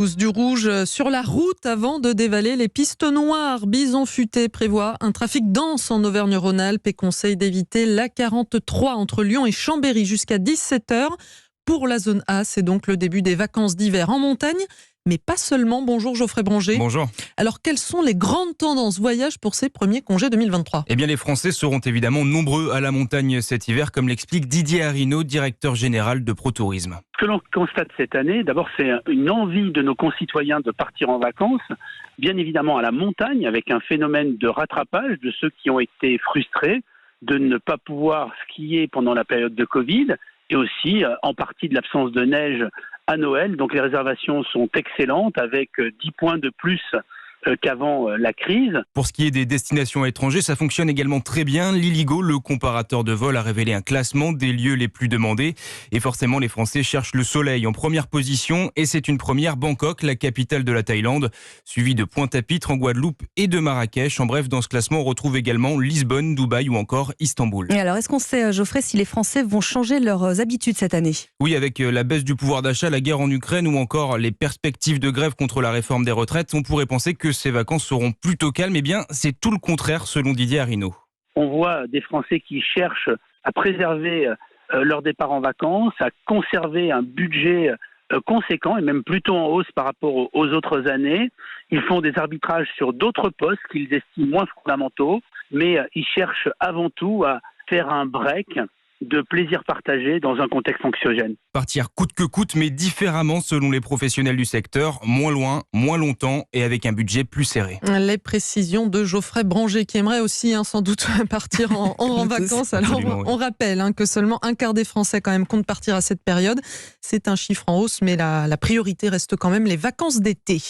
Tous du rouge sur la route avant de dévaler les pistes noires. Bison Futé prévoit un trafic dense en Auvergne-Rhône-Alpes et conseille d'éviter l'A43 entre Lyon et Chambéry jusqu'à 17h. Pour la zone A, c'est donc le début des vacances d'hiver en montagne, mais pas seulement. Bonjour Geoffrey Branger. Bonjour. Alors, quelles sont les grandes tendances voyage pour ces premiers congés 2023 ? Eh bien, les Français seront évidemment nombreux à la montagne cet hiver, comme l'explique Didier Arinaud, directeur général de ProTourisme. Ce que l'on constate cette année, d'abord, c'est une envie de nos concitoyens de partir en vacances, bien évidemment à la montagne, avec un phénomène de rattrapage de ceux qui ont été frustrés de ne pas pouvoir skier pendant la période de Covid, et aussi en partie de l'absence de neige à Noël. Donc les réservations sont excellentes, avec 10 points de plus qu'avant la crise. Pour ce qui est des destinations à l'étranger, ça fonctionne également très bien. Liligo, le comparateur de vol, a révélé un classement des lieux les plus demandés. Et forcément, les Français cherchent le soleil en première position. Et c'est une première, Bangkok, la capitale de la Thaïlande, suivie de Pointe-à-Pitre en Guadeloupe et de Marrakech. En bref, dans ce classement, on retrouve également Lisbonne, Dubaï ou encore Istanbul. Et alors, est-ce qu'on sait, Geoffrey, si les Français vont changer leurs habitudes cette année ? Oui, avec la baisse du pouvoir d'achat, la guerre en Ukraine ou encore les perspectives de grève contre la réforme des retraites, on pourrait penser que ces vacances seront plutôt calmes. Eh bien, c'est tout le contraire selon Didier Arinaud. On voit des Français qui cherchent à préserver leur départ en vacances, à conserver un budget conséquent et même plutôt en hausse par rapport aux autres années. Ils font des arbitrages sur d'autres postes qu'ils estiment moins fondamentaux, mais ils cherchent avant tout à faire un break de plaisir partagé dans un contexte anxiogène. Partir coûte que coûte, mais différemment selon les professionnels du secteur, moins loin, moins longtemps et avec un budget plus serré. Les précisions de Geoffrey Branger qui aimerait aussi sans doute partir en vacances. Alors on rappelle que seulement un quart des Français quand même comptent partir à cette période. C'est un chiffre en hausse, mais la priorité reste quand même les vacances d'été.